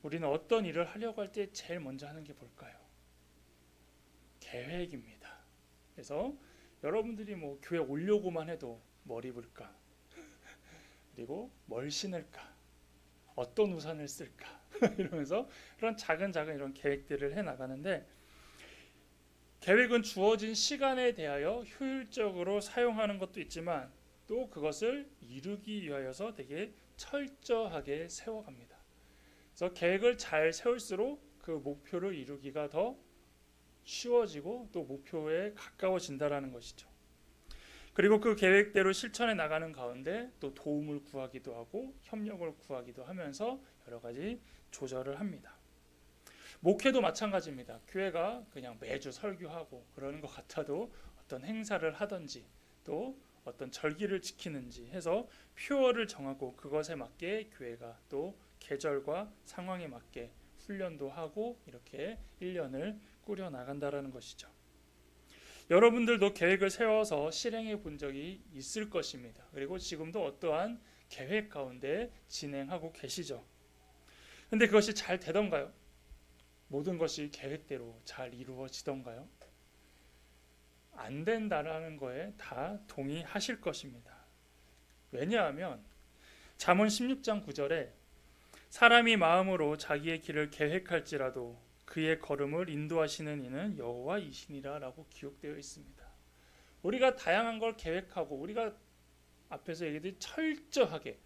우리는 어떤 일을 하려고 할 때 제일 먼저 하는 게 뭘까요? 계획입니다. 그래서 여러분들이 뭐 교회 오려고만 해도 뭘 입을까? 그리고 뭘 신을까? 어떤 우산을 쓸까? 이러면서 그런 작은 이런 계획들을 해 나가는데, 계획은 주어진 시간에 대하여 효율적으로 사용하는 것도 있지만 또 그것을 이루기 위하여서 되게 철저하게 세워갑니다. 그래서 계획을 잘 세울수록 그 목표를 이루기가 더 쉬워지고 또 목표에 가까워진다라는 것이죠. 그리고 그 계획대로 실천해 나가는 가운데 또 도움을 구하기도 하고 협력을 구하기도 하면서 여러 가지 조절을 합니다. 목회도 마찬가지입니다. 교회가 그냥 매주 설교하고 그러는 것 같아도 어떤 행사를 하든지 또 어떤 절기를 지키는지 해서 표어를 정하고 그것에 맞게 교회가 또 계절과 상황에 맞게 훈련도 하고 이렇게 1년을 꾸려 나간다라는 것이죠. 여러분들도 계획을 세워서 실행해 본 적이 있을 것입니다. 그리고 지금도 어떠한 계획 가운데 진행하고 계시죠. 근데 그것이 잘 되던가요? 모든 것이 계획대로 잘 이루어지던가요? 안 된다라는 거에 다 동의하실 것입니다. 왜냐하면 잠언 16장 9절에 사람이 마음으로 자기의 길을 계획할지라도 그의 걸음을 인도하시는 이는 여호와이시니라 라고 기록되어 있습니다. 우리가 다양한 걸 계획하고 우리가 앞에서 얘기했듯이 철저하게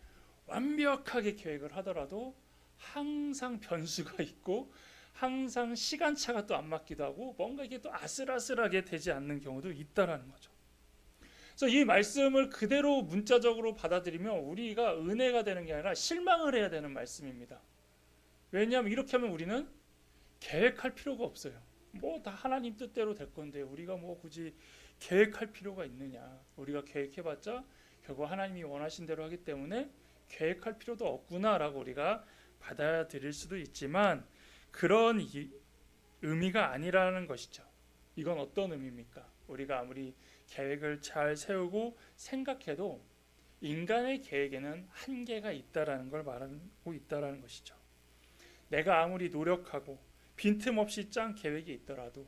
완벽하게 계획을 하더라도 항상 변수가 있고 항상 시간차가 또 안 맞기도 하고 뭔가 이게 또 아슬아슬하게 되지 않는 경우도 있다라는 거죠. 그래서 이 말씀을 그대로 문자적으로 받아들이면 우리가 은혜가 되는 게 아니라 실망을 해야 되는 말씀입니다. 왜냐하면 이렇게 하면 우리는 계획할 필요가 없어요. 뭐 다 하나님 뜻대로 될 건데 우리가 뭐 굳이 계획할 필요가 있느냐. 우리가 계획해봤자 결국 하나님이 원하신 대로 하기 때문에 계획할 필요도 없구나라고 우리가 받아들일 수도 있지만 그런 의미가 아니라는 것이죠. 이건 어떤 의미입니까? 우리가 아무리 계획을 잘 세우고 생각해도 인간의 계획에는 한계가 있다라는 걸 말하고 있다라는 것이죠. 내가 아무리 노력하고 빈틈없이 짠 계획이 있더라도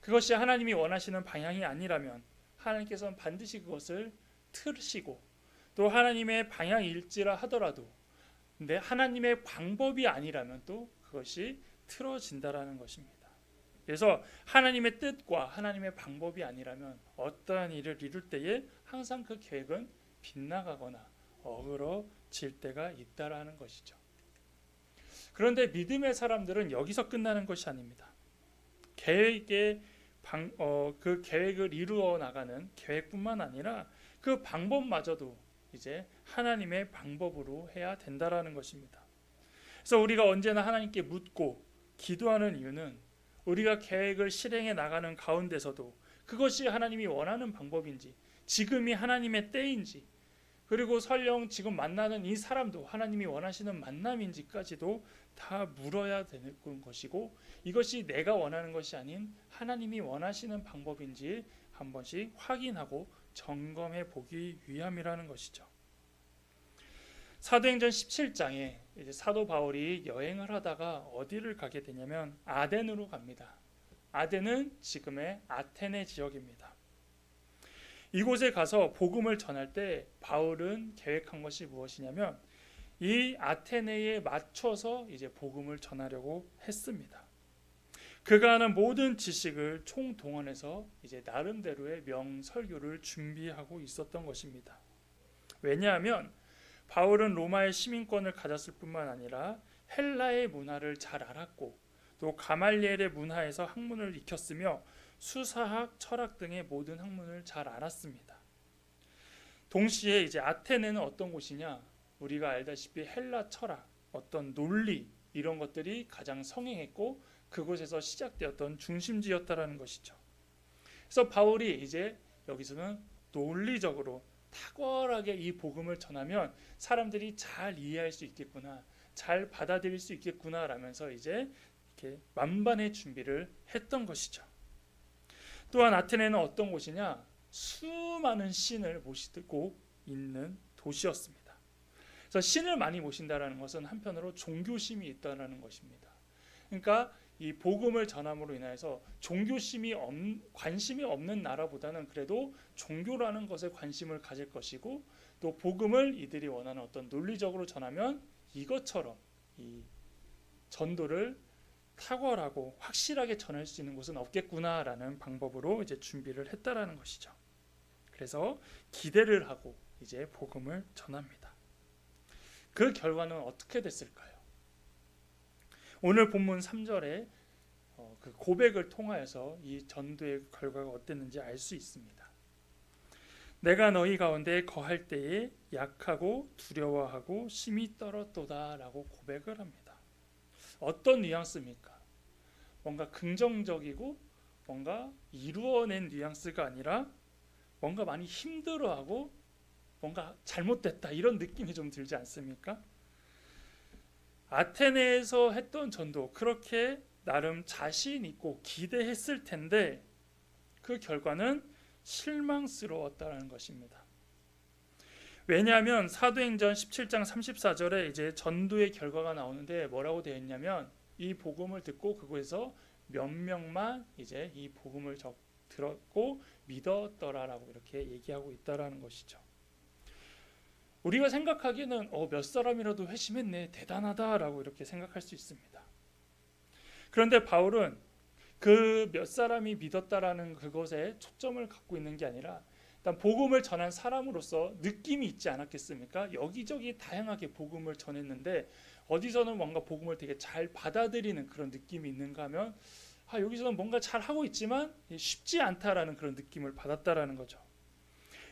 그것이 하나님이 원하시는 방향이 아니라면 하나님께서는 반드시 그것을 틀으시고 또 하나님의 방향일지라 하더라도 근데 하나님의 방법이 아니라면 또 그것이 틀어진다라는 것입니다. 그래서 하나님의 뜻과 하나님의 방법이 아니라면 어떠한 일을 이룰 때에 항상 그 계획은 빗나가거나 어그러질 때가 있다라는 것이죠. 그런데 믿음의 사람들은 여기서 끝나는 것이 아닙니다. 그 계획을 이루어 나가는 계획뿐만 아니라 그 방법마저도 이제 하나님의 방법으로 해야 된다라는 것입니다. 그래서 우리가 언제나 하나님께 묻고 기도하는 이유는 우리가 계획을 실행해 나가는 가운데서도 그것이 하나님이 원하는 방법인지 지금이 하나님의 때인지 그리고 설령 지금 만나는 이 사람도 하나님이 원하시는 만남인지까지도 다 물어야 되는 것이고 이것이 내가 원하는 것이 아닌 하나님이 원하시는 방법인지 한 번씩 확인하고 점검해 보기 위함이라는 것이죠. 사도행전 17장에 이제 사도 바울이 여행을 하다가 어디를 가게 되냐면 아덴으로 갑니다. 아덴은 지금의 아테네 지역입니다. 이곳에 가서 복음을 전할 때 바울은 계획한 것이 무엇이냐면 이 아테네에 맞춰서 이제 복음을 전하려고 했습니다. 그가 하는 모든 지식을 총동원해서 이제 나름대로의 명설교를 준비하고 있었던 것입니다. 왜냐하면 바울은 로마의 시민권을 가졌을 뿐만 아니라 헬라의 문화를 잘 알았고 또 가말리엘의 문화에서 학문을 익혔으며 수사학, 철학 등의 모든 학문을 잘 알았습니다. 동시에 이제 아테네는 어떤 곳이냐? 우리가 알다시피 헬라 철학, 어떤 논리 이런 것들이 가장 성행했고 그곳에서 시작되었던 중심지였다라는 것이죠. 그래서 바울이 이제 여기서는 논리적으로 탁월하게 이 복음을 전하면 사람들이 잘 이해할 수 있겠구나, 잘 받아들일 수 있겠구나 라면서 이제 이렇게 만반의 준비를 했던 것이죠. 또한 아테네는 어떤 곳이냐? 수많은 신을 모시고 있는 도시였습니다. 그래서 그래서 신을 많이 모신다라는 것은 한편으로 종교심이 있다라는 것입니다. 그러니까 이 복음을 전함으로 인해서 관심이 없는 나라보다는 그래도 종교라는 것에 관심을 가질 것이고, 또 복음을 이들이 원하는 어떤 논리적으로 전하면 이것처럼 이 전도를 탁월하고 확실하게 전할 수 있는 곳은 없겠구나라는 방법으로 이제 준비를 했다라는 것이죠. 그래서 기대를 하고 이제 복음을 전합니다. 그 결과는 어떻게 됐을까요? 오늘 본문 3절에 그 고백을 통하여서 이 전도의 결과가 어땠는지 알 수 있습니다. 내가 너희 가운데 거할 때에 약하고 두려워하고 심히 떨었도다 라고 고백을 합니다. 어떤 뉘앙스입니까? 뭔가 긍정적이고 뭔가 이루어낸 뉘앙스가 아니라 뭔가 많이 힘들어하고 뭔가 잘못됐다 이런 느낌이 좀 들지 않습니까? 아테네에서 했던 전도, 그렇게 나름 자신 있고 기대했을 텐데 그 결과는 실망스러웠다는 것입니다. 왜냐하면 사도행전 17장 34절에 이제 전도의 결과가 나오는데 뭐라고 되어 있냐면, 이 복음을 듣고 그곳에서 몇 명만 이제 이 복음을 들었고 믿었더라라고 이렇게 얘기하고 있다라는 것이죠. 우리가 생각하기에는 몇 사람이라도 회심했네, 대단하다라고 이렇게 생각할 수 있습니다. 그런데 바울은 그 몇 사람이 믿었다라는 그것에 초점을 갖고 있는 게 아니라 일단 복음을 전한 사람으로서 느낌이 있지 않았겠습니까? 여기저기 다양하게 복음을 전했는데 어디서는 뭔가 복음을 되게 잘 받아들이는 그런 느낌이 있는가 하면 여기서는 뭔가 잘 하고 있지만 쉽지 않다라는 그런 느낌을 받았다라는 거죠.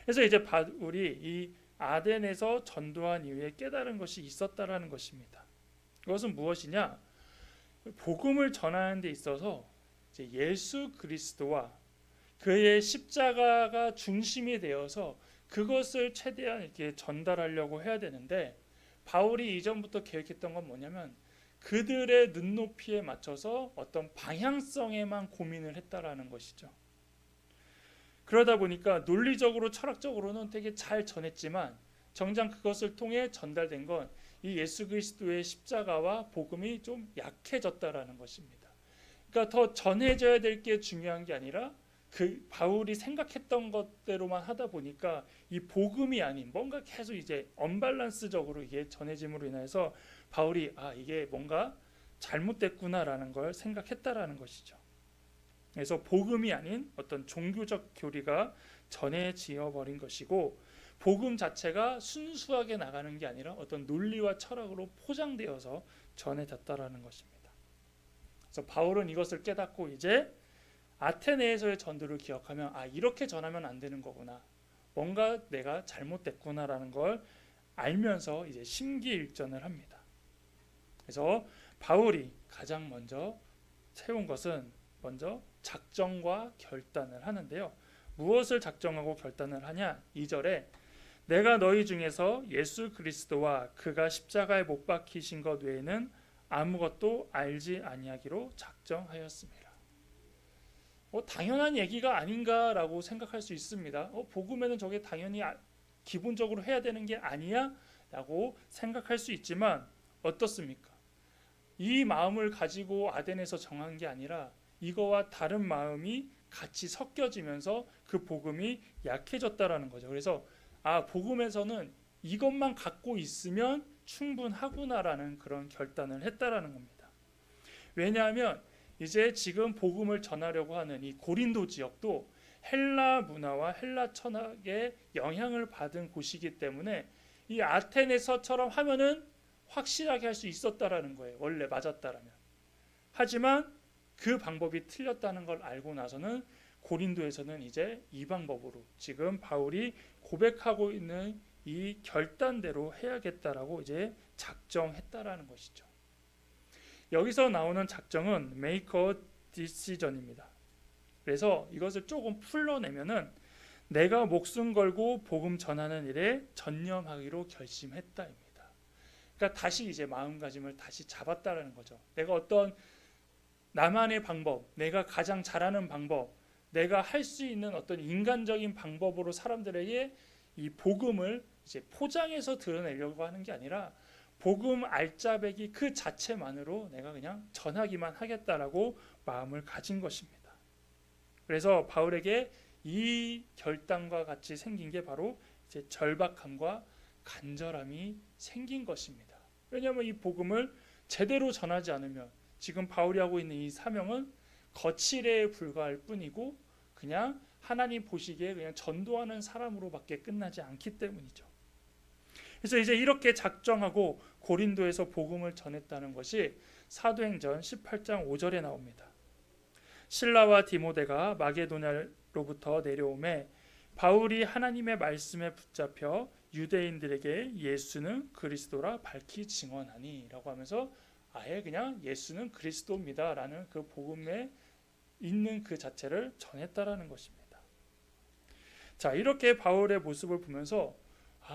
그래서 이제 바울이 이 아덴에서 전도한 이후에 깨달은 것이 있었다라는 것입니다. 그것은 무엇이냐? 복음을 전하는 데 있어서 이제 예수 그리스도와 그의 십자가가 중심이 되어서 그것을 최대한 이렇게 전달하려고 해야 되는데, 바울이 이전부터 계획했던 건 뭐냐면 그들의 눈높이에 맞춰서 어떤 방향성에만 고민을 했다라는 것이죠. 그러다 보니까 논리적으로 철학적으로는 되게 잘 전했지만 정작 그것을 통해 전달된 건 이 예수 그리스도의 십자가와 복음이 좀 약해졌다라는 것입니다. 그러니까 더 전해져야 될 게 중요한 게 아니라 그 바울이 생각했던 것대로만 하다 보니까 이 복음이 아닌 뭔가 계속 이제 언밸런스적으로 이게 전해짐으로 인해서 바울이 이게 뭔가 잘못됐구나라는 걸 생각했다라는 것이죠. 그래서 복음이 아닌 어떤 종교적 교리가 전해지어 버린 것이고, 복음 자체가 순수하게 나가는 게 아니라 어떤 논리와 철학으로 포장되어서 전해졌다라는 것입니다. 그래서 바울은 이것을 깨닫고 이제 아테네에서의 전도를 기억하면 이렇게 전하면 안 되는 거구나, 뭔가 내가 잘못됐구나라는 걸 알면서 이제 심기일전을 합니다. 그래서 바울이 가장 먼저 세운 것은 먼저 작정과 결단을 하는데요. 무엇을 작정하고 결단을 하냐? 2절에 내가 너희 중에서 예수 그리스도와 그가 십자가에 못 박히신 것 외에는 아무것도 알지 아니하기로 작정하였습니다. 당연한 얘기가 아닌가라고 생각할 수 있습니다. 복음에는 저게 당연히 기본적으로 해야 되는 게 아니야? 라고 생각할 수 있지만 어떻습니까? 이 마음을 가지고 아덴에서 정한 게 아니라 이거와 다른 마음이 같이 섞여지면서 그 복음이 약해졌다라는 거죠. 그래서 복음에서는 이것만 갖고 있으면 충분하구나라는 그런 결단을 했다라는 겁니다. 왜냐하면 이제 지금 복음을 전하려고 하는 이 고린도 지역도 헬라 문화와 헬라 철학의 영향을 받은 곳이기 때문에 이 아테네서처럼 하면은 확실하게 할 수 있었다라는 거예요. 원래 맞았다라면. 하지만 그 방법이 틀렸다는 걸 알고 나서는 고린도에서는 이제 이 방법으로 지금 바울이 고백하고 있는 이 결단대로 해야겠다라고 이제 작정했다라는 것이죠. 여기서 나오는 작정은 make a decision입니다. 그래서 이것을 조금 풀러내면은 내가 목숨 걸고 복음 전하는 일에 전념하기로 결심했다입니다. 그러니까 다시 이제 마음가짐을 다시 잡았다라는 거죠. 내가 어떤 나만의 방법, 내가 가장 잘하는 방법, 내가 할 수 있는 어떤 인간적인 방법으로 사람들에게 이 복음을 이제 포장해서 드러내려고 하는 게 아니라 복음 알짜배기 그 자체만으로 내가 그냥 전하기만 하겠다라고 마음을 가진 것입니다. 그래서 바울에게 이 결단과 같이 생긴 게 바로 이제 절박함과 간절함이 생긴 것입니다. 왜냐하면 이 복음을 제대로 전하지 않으면 지금 바울이 하고 있는 이 사명은 거칠에 불과할 뿐이고 그냥 하나님 보시기에 그냥 전도하는 사람으로밖에 끝나지 않기 때문이죠. 그래서 이제 이렇게 작정하고 고린도에서 복음을 전했다는 것이 사도행전 18장 5절에 나옵니다. 실라와 디모데가 마게도냐로부터 내려오매 바울이 하나님의 말씀에 붙잡혀 유대인들에게 예수는 그리스도라 밝히 증언하니 라고 하면서 아예 그냥 예수는 그리스도입니다 라는 그 복음에 있는 그 자체를 전했다라는 것입니다. 자, 이렇게 바울의 모습을 보면서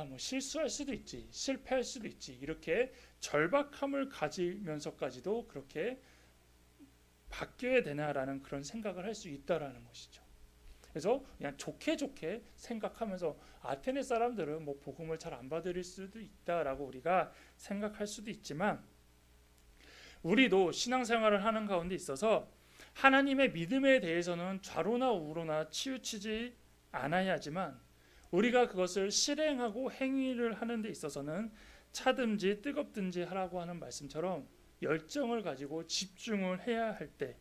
뭐 실수할 수도 있지, 실패할 수도 있지, 이렇게 절박함을 가지면서까지도 그렇게 바뀌어야 되나라는 그런 생각을 할 수 있다라는 것이죠. 그래서 그냥 좋게 생각하면서 아테네 사람들은 뭐 복음을 잘 안 받을 수도 있다라고 우리가 생각할 수도 있지만, 우리도 신앙생활을 하는 가운데 있어서 하나님의 믿음에 대해서는 좌로나 우로나 치우치지 않아야 하지만 우리가 그것을 실행하고 행위를 하는 데 있어서는 차든지 뜨겁든지 하라고 하는 말씀처럼 열정을 가지고 집중을 해야 할 때,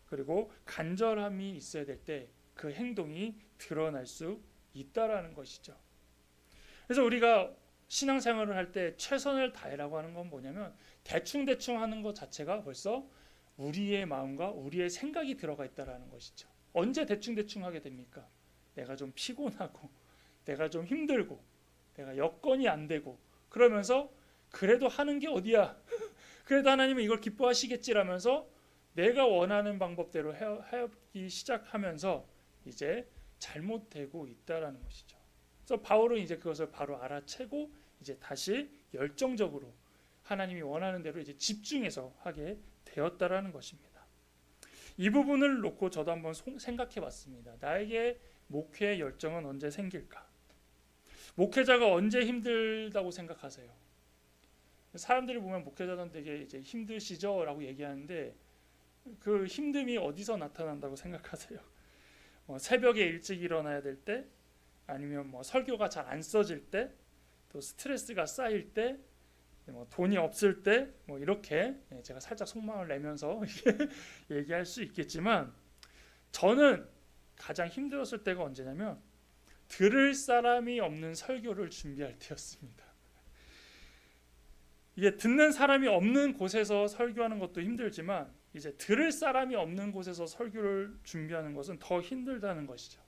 그리고 간절함이 있어야 될 때 그 행동이 드러날 수 있다라는 것이죠. 그래서 우리가 신앙생활을 할 때 최선을 다해라고 하는 건 뭐냐면 대충 하는 것 자체가 벌써 우리의 마음과 우리의 생각이 들어가 있다라는 것이죠. 언제 대충 하게 됩니까? 내가 좀 피곤하고 내가 좀 힘들고 내가 여건이 안 되고 그러면서 그래도 하는 게 어디야? 그래도 하나님은 이걸 기뻐하시겠지라면서 내가 원하는 방법대로 하기 시작하면서 이제 잘못되고 있다라는 것이죠. 그래서 바울은 이제 그것을 바로 알아채고 이제 다시 열정적으로 하나님이 원하는 대로 이제 집중해서 하게 되었다라는 것입니다. 이 부분을 놓고 저도 한번 생각해 봤습니다. 나에게 목회의 열정은 언제 생길까? 목회자가 언제 힘들다고 생각하세요? 사람들이 보면 목회자는 되게 이제 힘드시죠라고 얘기하는데 그 힘듦이 어디서 나타난다고 생각하세요? 새벽에 일찍 일어나야 될 때, 아니면 설교가 잘 안 써질 때, 또 스트레스가 쌓일 때, 돈이 없을 때, 이렇게 제가 살짝 속마음을 내면서 얘기할 수 있겠지만, 저는 가장 힘들었을 때가 언제냐면 들을 사람이 없는 설교를 준비할 때였습니다. 이게 듣는 사람이 없는 곳에서 설교하는 것도 힘들지만 이제 들을 사람이 없는 곳에서 설교를 준비하는 것은 더 힘들다는 것이죠.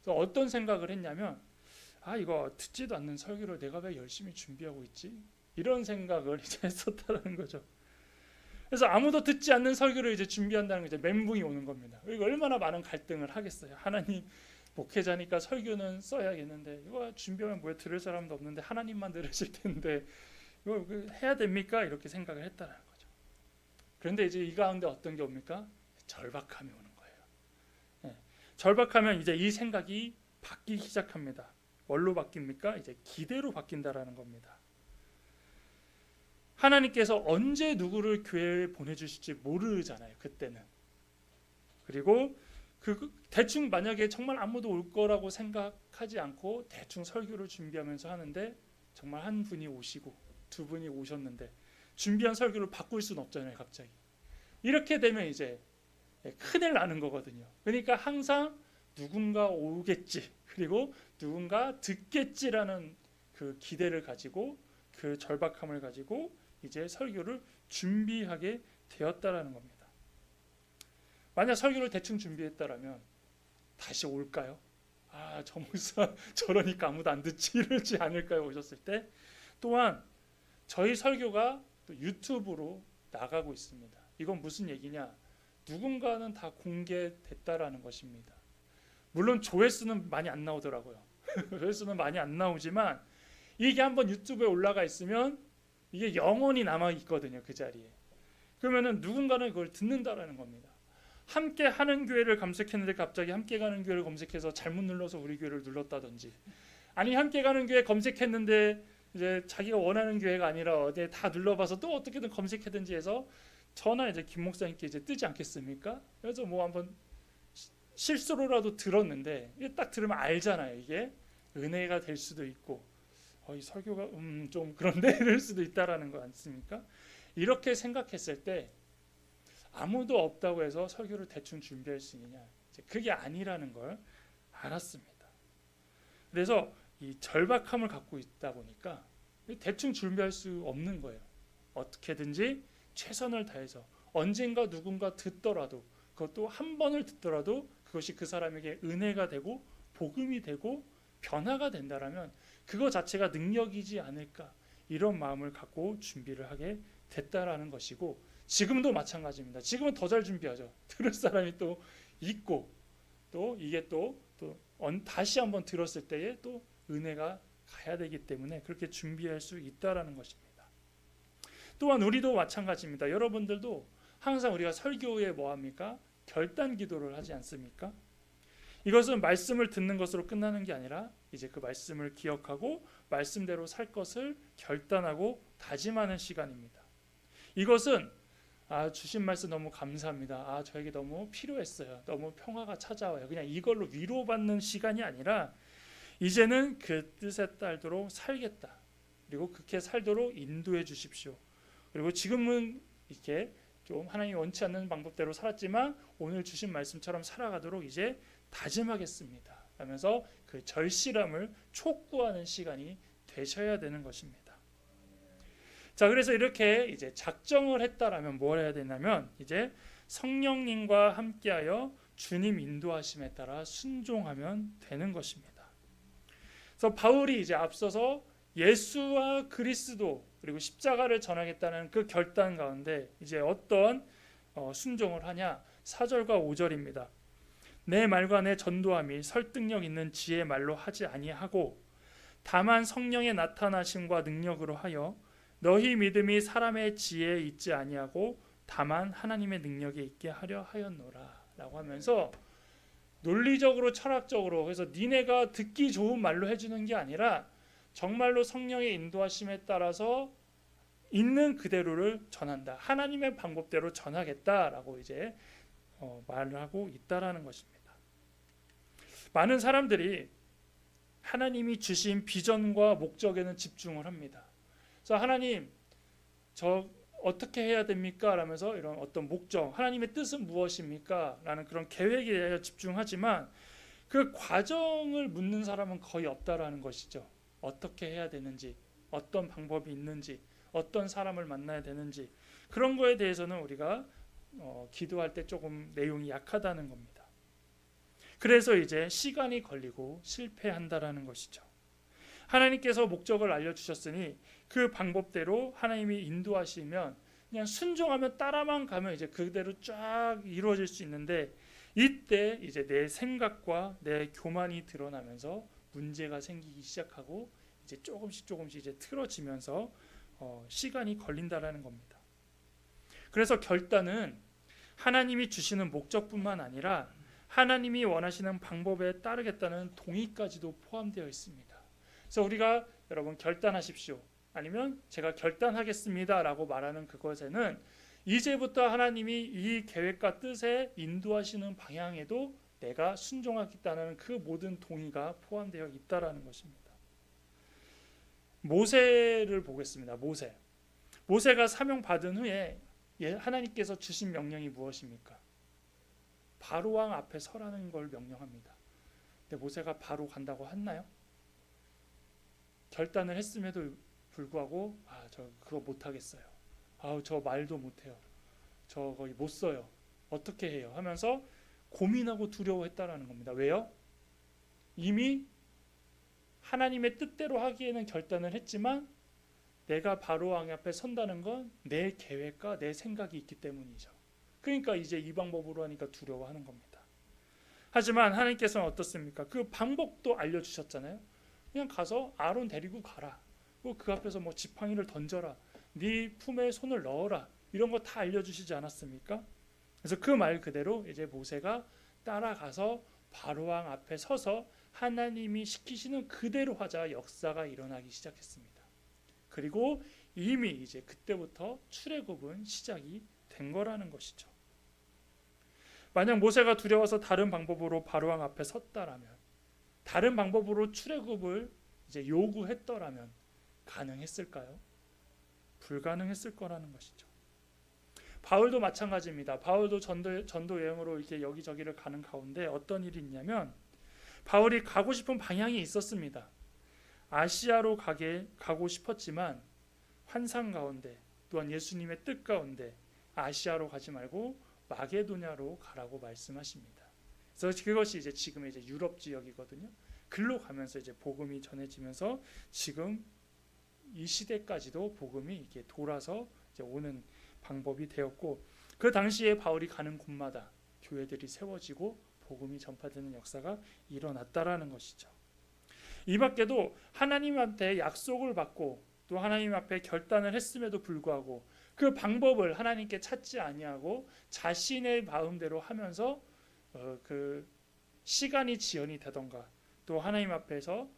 그래서 어떤 생각을 했냐면 이거 듣지도 않는 설교를 내가 왜 열심히 준비하고 있지? 이런 생각을 이제 했었다는 거죠. 그래서 아무도 듣지 않는 설교를 이제 준비한다는 게 이제 멘붕이 오는 겁니다. 이거 얼마나 많은 갈등을 하겠어요. 하나님, 목회자니까 설교는 써야겠는데 이거 준비하면 뭐야, 들을 사람도 없는데 하나님만 들으실 텐데 이거 해야 됩니까? 이렇게 생각을 했다는 거죠. 그런데 이제 이 가운데 어떤 게 옵니까? 절박함이 오는 거예요. 절박하면 이제 이 생각이 바뀌기 시작합니다. 뭘로 바뀝니까? 이제 기대로 바뀐다라는 겁니다. 하나님께서 언제 누구를 교회에 보내주실지 모르잖아요. 그때는. 그리고 대충 만약에 정말 아무도 올 거라고 생각하지 않고 대충 설교를 준비하면서 하는데 정말 한 분이 오시고 두 분이 오셨는데 준비한 설교를 바꿀 수는 없잖아요. 갑자기. 이렇게 되면 이제 큰일 나는 거거든요. 그러니까 항상 누군가 오겠지, 그리고 누군가 듣겠지라는 그 기대를 가지고 그 절박함을 가지고 이제 설교를 준비하게 되었다라는 겁니다. 만약 설교를 대충 준비했다라면 다시 올까요? 저 목사 저러니까 아무도 안 듣지 이러지 않을까요? 오셨을 때. 또한 저희 설교가 또 유튜브로 나가고 있습니다. 이건 무슨 얘기냐? 누군가는 다 공개됐다라는 것입니다. 물론 조회수는 많이 안 나오더라고요. 조회수는 많이 안 나오지만 이게 한번 유튜브에 올라가 있으면 이게 영원히 남아 있거든요. 그 자리에. 그러면은 누군가는 그걸 듣는다라는 겁니다. 함께 하는 교회를 검색했는데 갑자기 함께 가는 교회를 검색해서 잘못 눌러서 우리 교회를 눌렀다든지, 아니 함께 가는 교회 검색했는데 이제 자기가 원하는 교회가 아니라 어디에 다 눌러봐서 또 어떻게든 검색하든지 해서 저나 이제 김 목사님께 이제 뜨지 않겠습니까? 그래서 뭐 한번 실수로라도 들었는데 이게 딱 들으면 알잖아요. 이게 은혜가 될 수도 있고 이 설교가 좀 그런데 이럴 수도 있다라는 거 아닙니까? 이렇게 생각했을 때 아무도 없다고 해서 설교를 대충 준비할 수 있느냐? 이제 그게 아니라는 걸 알았습니다. 그래서 이 절박함을 갖고 있다 보니까 대충 준비할 수 없는 거예요. 어떻게든지 최선을 다해서 언젠가 누군가 듣더라도 그것도 한 번을 듣더라도 그것이 그 사람에게 은혜가 되고 복음이 되고 변화가 된다라면 그거 자체가 능력이지 않을까 이런 마음을 갖고 준비를 하게 됐다라는 것이고 지금도 마찬가지입니다. 지금은 더 잘 준비하죠. 들을 사람이 또 있고 또 이게 또 다시 한번 들었을 때에 또 은혜가 가야 되기 때문에 그렇게 준비할 수 있다라는 것입니다. 또한 우리도 마찬가지입니다. 여러분들도 항상 우리가 설교에 뭐 합니까? 결단 기도를 하지 않습니까? 이것은 말씀을 듣는 것으로 끝나는 게 아니라 이제 그 말씀을 기억하고 말씀대로 살 것을 결단하고 다짐하는 시간입니다. 이것은 주신 말씀 너무 감사합니다. 저에게 너무 필요했어요. 너무 평화가 찾아와요. 그냥 이걸로 위로받는 시간이 아니라 이제는 그 뜻에 따르도록 살겠다. 그리고 그렇게 살도록 인도해 주십시오. 그리고 지금은 이렇게 좀 하나님이 원치 않는 방법대로 살았지만 오늘 주신 말씀처럼 살아가도록 이제 다짐하겠습니다. 하면서 그 절실함을 촉구하는 시간이 되셔야 되는 것입니다. 자, 그래서 이렇게 이제 작정을 했다라면 뭘 해야 되냐면 이제 성령님과 함께하여 주님 인도하심에 따라 순종하면 되는 것입니다. 그래서 바울이 이제 앞서서 예수와 그리스도 그리고 십자가를 전하겠다는 그 결단 가운데 이제 어떤 순종을 하냐? 4절과 5절입니다. 내 말과 내 전도함이 설득력 있는 지혜의 말로 하지 아니하고 다만 성령의 나타나심과 능력으로 하여 너희 믿음이 사람의 지혜에 있지 아니하고 다만 하나님의 능력에 있게 하려 하였노라 라고 하면서 논리적으로 철학적으로 그래서 니네가 듣기 좋은 말로 해주는 게 아니라 정말로 성령의 인도하심에 따라서 있는 그대로를 전한다. 하나님의 방법대로 전하겠다라고 이제 말을 하고 있다라는 것입니다. 많은 사람들이 하나님이 주신 비전과 목적에는 집중을 합니다. 그래서 하나님 저 어떻게 해야 됩니까? 라면서 이런 어떤 목적, 하나님의 뜻은 무엇입니까? 라는 그런 계획에 대해 집중하지만 그 과정을 묻는 사람은 거의 없다라는 것이죠. 어떻게 해야 되는지, 어떤 방법이 있는지, 어떤 사람을 만나야 되는지 그런 거에 대해서는 우리가 기도할 때 조금 내용이 약하다는 겁니다. 그래서 이제 시간이 걸리고 실패한다라는 것이죠. 하나님께서 목적을 알려주셨으니 그 방법대로 하나님이 인도하시면 그냥 순종하면 따라만 가면 이제 그대로 쫙 이루어질 수 있는데 이때 이제 내 생각과 내 교만이 드러나면서 문제가 생기기 시작하고 이제 조금씩 이제 틀어지면서 시간이 걸린다라는 겁니다. 그래서 결단은 하나님이 주시는 목적뿐만 아니라 하나님이 원하시는 방법에 따르겠다는 동의까지도 포함되어 있습니다. 그래서 우리가 여러분 결단하십시오. 아니면 제가 결단하겠습니다라고 말하는 그것에는 이제부터 하나님이 이 계획과 뜻에 인도하시는 방향에도 내가 순종하겠다는 그 모든 동의가 포함되어 있다라는 것입니다. 모세를 보겠습니다. 모세가 사명 받은 후에 하나님께서 주신 명령이 무엇입니까? 바로 왕 앞에 서라는 걸 명령합니다. 근데 모세가 바로 간다고 했나요? 결단을 했음에도 불구하고 저 그거 못 하겠어요. 저 말도 못 해요. 저 거의 못 써요. 어떻게 해요? 하면서 고민하고 두려워했다라는 겁니다. 왜요? 이미 하나님의 뜻대로 하기에는 결단을 했지만 내가 바로 왕 앞에 선다는 건 내 계획과 내 생각이 있기 때문이죠. 그러니까 이제 이 방법으로 하니까 두려워하는 겁니다. 하지만 하나님께서는 어떻습니까? 그 방법도 알려주셨잖아요. 그냥 가서 아론 데리고 가라. 그 앞에서 뭐 지팡이를 던져라. 네 품에 손을 넣어라. 이런 거 다 알려주시지 않았습니까? 그래서 그 말 그대로 이제 모세가 따라가서 바로왕 앞에 서서 하나님이 시키시는 그대로 하자 역사가 일어나기 시작했습니다. 그리고 이미 이제 그때부터 출애굽은 시작이 된 거라는 것이죠. 만약 모세가 두려워서 다른 방법으로 바로왕 앞에 섰다라면, 다른 방법으로 출애굽을 이제 요구했더라면 가능했을까요? 불가능했을 거라는 것이죠. 바울도 마찬가지입니다. 바울도 전도 여행으로 이렇게 여기저기를 가는 가운데 어떤 일이 있냐면, 바울이 가고 싶은 방향이 있었습니다. 아시아로 가고 싶었지만 환상 가운데, 또한 예수님의 뜻 가운데 아시아로 가지 말고 마게도냐로 가라고 말씀하십니다. 그래서 그것이 이제 지금의 이제 유럽 지역이거든요. 글로 가면서 이제 복음이 전해지면서 지금 이 시대까지도 복음이 이렇게 돌아서 이제 오는 방법이 되었고, 그 당시에 바울이 가는 곳마다 교회들이 세워지고 복음이 전파되는 역사가 일어났다라는 것이죠. 이 밖에도 하나님한테 약속을 받고 또 하나님 앞에 결단을 했음에도 불구하고 그 방법을 하나님께 찾지 아니하고 자신의 마음대로 하면서 그 시간이 지연이 되던가 또 하나님 앞에서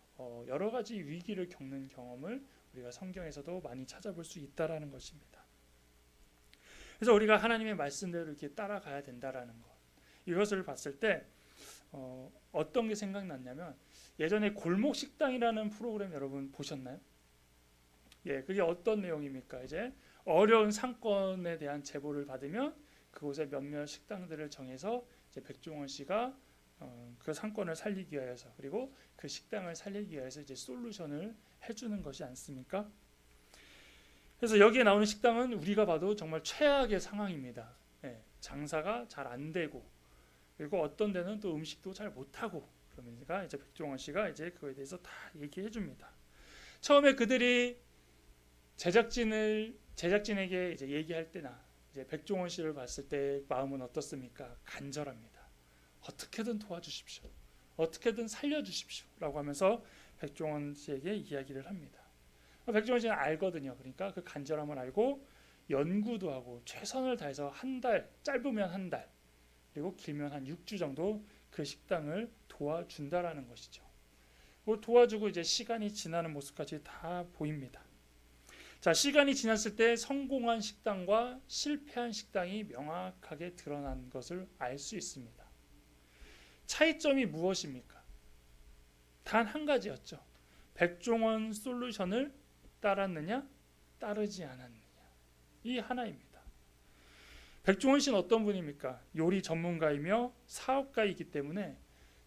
여러 가지 위기를 겪는 경험을 우리가 성경에서도 많이 찾아볼 수 있다라는 것입니다. 그래서 우리가 하나님의 말씀대로 이렇게 따라가야 된다라는 것, 이것을 봤을 때 어떤 게 생각났냐면, 예전에 골목 식당이라는 프로그램 여러분 보셨나요? 예, 그게 어떤 내용입니까? 이제 어려운 상권에 대한 제보를 받으면 그곳에 몇몇 식당들을 정해서 이제 백종원 씨가 그 상권을 살리기 위해서, 그리고 그 식당을 살리기 위해서 이제 솔루션을 해주는 것이 않습니까? 그래서 여기에 나오는 식당은 우리가 봐도 정말 최악의 상황입니다. 예, 장사가 잘 안 되고, 그리고 어떤 데는 또 음식도 잘 못하고, 그러니까 이제 백종원 씨가 이제 그거에 대해서 다 얘기해 줍니다. 처음에 그들이 제작진에게 이제 얘기할 때나 이제 백종원 씨를 봤을 때 마음은 어떻습니까? 간절합니다. 어떻게든 도와주십시오. 어떻게든 살려주십시오라고 하면서 백종원 씨에게 이야기를 합니다. 백종원 씨는 알거든요. 그러니까 그 간절함을 알고 연구도 하고 최선을 다해서 한 달, 짧으면 한 달, 그리고 길면 한 6주 정도 그 식당을 도와준다라는 것이죠. 도와주고 이제 시간이 지나는 모습까지 다 보입니다. 자, 시간이 지났을 때 성공한 식당과 실패한 식당이 명확하게 드러난 것을 알 수 있습니다. 차이점이 무엇입니까? 단 한 가지였죠. 백종원 솔루션을 따랐느냐, 따르지 않았느냐. 이 하나입니다. 백종원 씨는 어떤 분입니까? 요리 전문가이며 사업가이기 때문에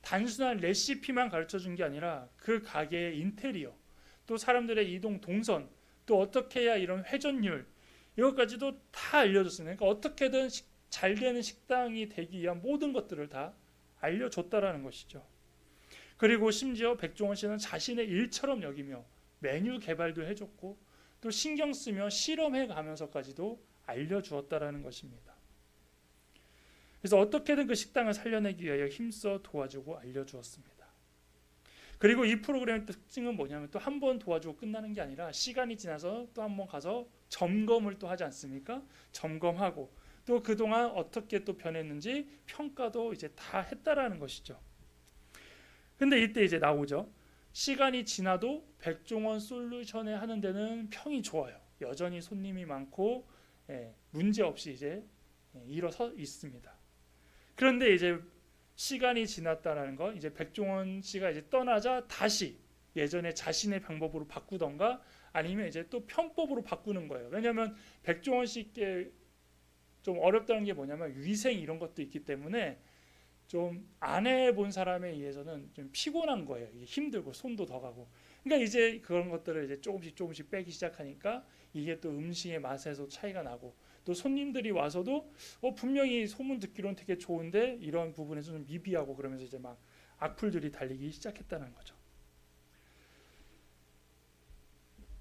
단순한 레시피만 가르쳐준 게 아니라 그 가게의 인테리어, 또 사람들의 이동 동선, 또 어떻게 해야 이런 회전율, 이것까지도 다 알려줬습니다. 그러니까 어떻게든 잘 되는 식당이 되기 위한 모든 것들을 다 알려줬다라는 것이죠. 그리고 심지어 백종원 씨는 자신의 일처럼 여기며 메뉴 개발도 해줬고 또 신경 쓰며 실험해 가면서까지도 알려주었다라는 것입니다. 그래서 어떻게든 그 식당을 살려내기 위하여 힘써 도와주고 알려주었습니다. 그리고 이 프로그램의 특징은 뭐냐면 또 한 번 도와주고 끝나는 게 아니라 시간이 지나서 또 한 번 가서 점검을 또 하지 않습니까? 점검하고 또 그동안 어떻게 또 변했는지 평가도 이제 다 했다라는 것이죠. 근데 이때 이제 나오죠. 시간이 지나도 백종원 솔루션에 하는 데는 평이 좋아요. 여전히 손님이 많고 문제 없이 이제 일어서 있습니다. 그런데 이제 시간이 지났다라는 거, 이제 백종원 씨가 이제 떠나자 다시 예전에 자신의 방법으로 바꾸던가 아니면 이제 또 편법으로 바꾸는 거예요. 왜냐하면 백종원 씨께 좀 어렵다는 게 뭐냐면 위생 이런 것도 있기 때문에 좀 안 해본 사람에 의해서는 좀 피곤한 거예요. 이게 힘들고 손도 더 가고. 그러니까 이제 그런 것들을 이제 조금씩 빼기 시작하니까 이게 또 음식의 맛에서 차이가 나고 또 손님들이 와서도 분명히 소문 듣기로는 되게 좋은데 이런 부분에서 좀 미비하고 그러면서 이제 막 악플들이 달리기 시작했다는 거죠.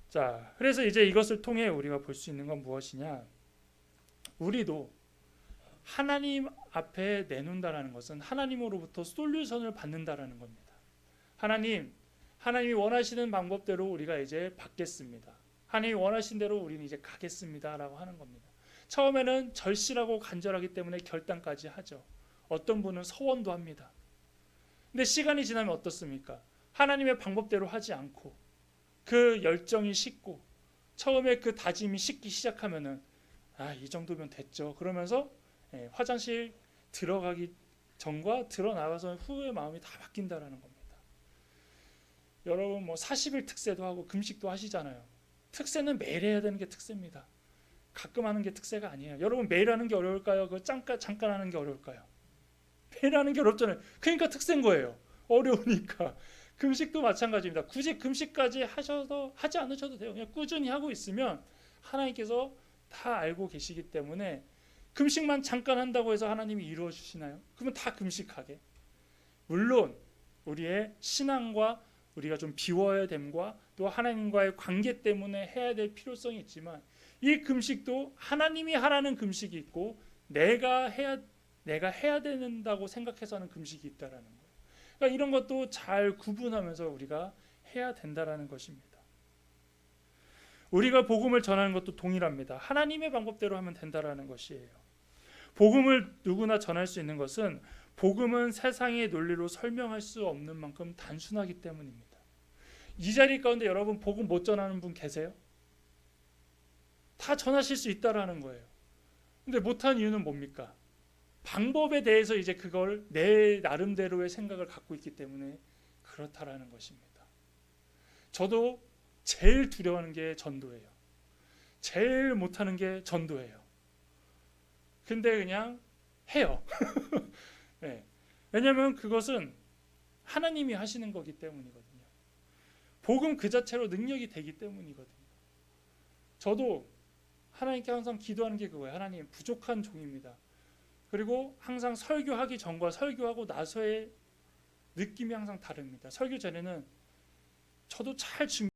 자, 그래서 이제 이것을 통해 우리가 볼 수 있는 건 무엇이냐? 우리도 하나님 앞에 내놓는다라는 것은 하나님으로부터 솔루션을 받는다라는 겁니다. 하나님이 원하시는 방법대로 우리가 이제 받겠습니다. 하나님이 원하신 대로 우리는 이제 가겠습니다라고 하는 겁니다. 처음에는 절실하고 간절하기 때문에 결단까지 하죠. 어떤 분은 서원도 합니다. 근데 시간이 지나면 어떻습니까? 하나님의 방법대로 하지 않고 그 열정이 식고 처음에 그 다짐이 식기 시작하면은 이 정도면 됐죠. 그러면서 화장실 들어가기 전과 들어 나가서 후의 마음이 다 바뀐다라는 겁니다. 여러분 뭐 40일 특세도 하고 금식도 하시잖아요. 특세는 매일 해야 되는 게 특세입니다. 가끔 하는 게 특세가 아니에요. 여러분 매일 하는 게 어려울까요? 그 잠깐 하는 게 어려울까요? 매일 하는 게 어렵잖아요. 그러니까 특세인 거예요. 어려우니까. 금식도 마찬가지입니다. 굳이 금식까지 하지 않으셔도 돼요. 그냥 꾸준히 하고 있으면 하나님께서 다 알고 계시기 때문에 금식만 잠깐 한다고 해서 하나님이 이루어 주시나요? 그러면 다 금식하게. 물론 우리의 신앙과 우리가 좀 비워야 됨과 또 하나님과의 관계 때문에 해야 될 필요성이 있지만 이 금식도 하나님이 하라는 금식이 있고 내가 해야 된다고 생각해서 하는 금식이 있다라는 거예요. 그러니까 이런 것도 잘 구분하면서 우리가 해야 된다라는 것입니다. 우리가 복음을 전하는 것도 동일합니다. 하나님의 방법대로 하면 된다라는 것이에요. 복음을 누구나 전할 수 있는 것은 복음은 세상의 논리로 설명할 수 없는 만큼 단순하기 때문입니다. 이 자리 가운데 여러분 복음 못 전하는 분 계세요? 다 전하실 수 있다라는 거예요. 근데 못한 이유는 뭡니까? 방법에 대해서 이제 그걸 내 나름대로의 생각을 갖고 있기 때문에 그렇다라는 것입니다. 저도 제일 두려워하는 게 전도예요. 제일 못하는 게 전도예요. 근데 그냥 해요. 네. 왜냐하면 그것은 하나님이 하시는 거기 때문이거든요. 복음 그 자체로 능력이 되기 때문이거든요. 저도 하나님께 항상 기도하는 게 그거예요. 하나님, 부족한 종입니다. 그리고 항상 설교하기 전과 설교하고 나서의 느낌이 항상 다릅니다. 설교 전에는 저도 잘 준비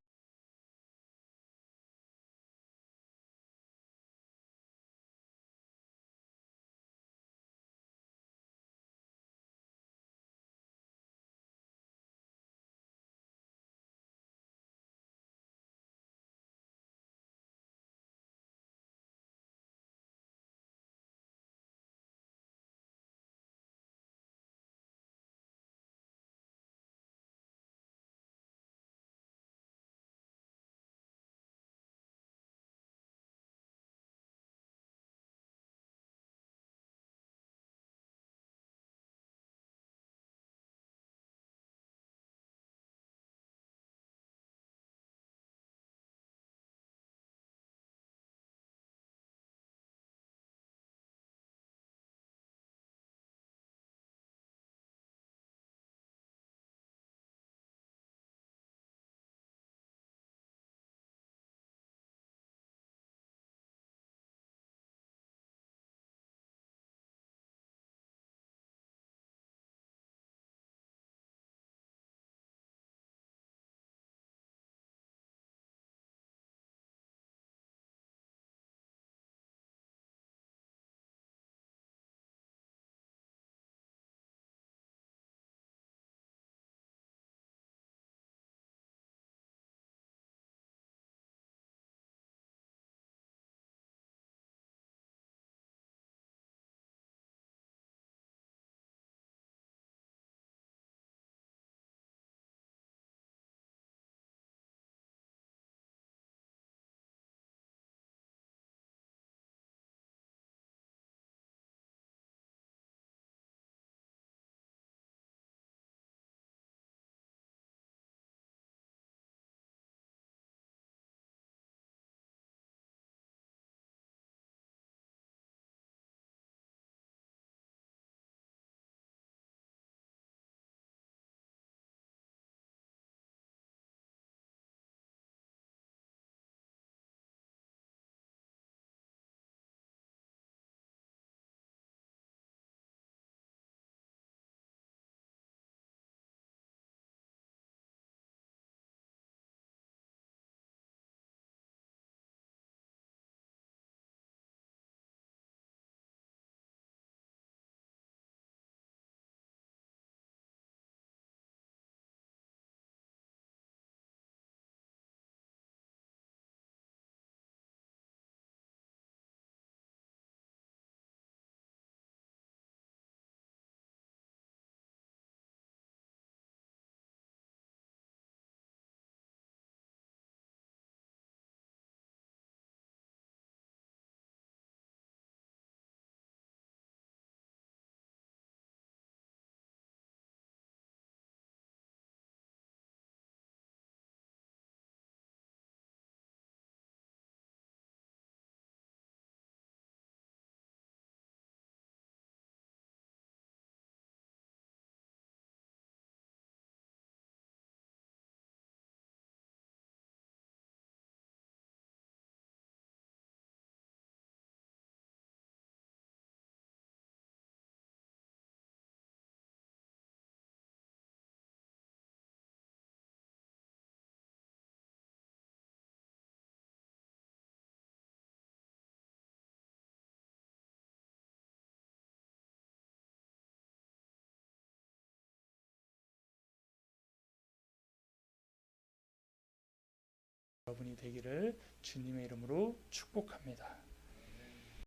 여러분이 되기를 주님의 이름으로 축복합니다.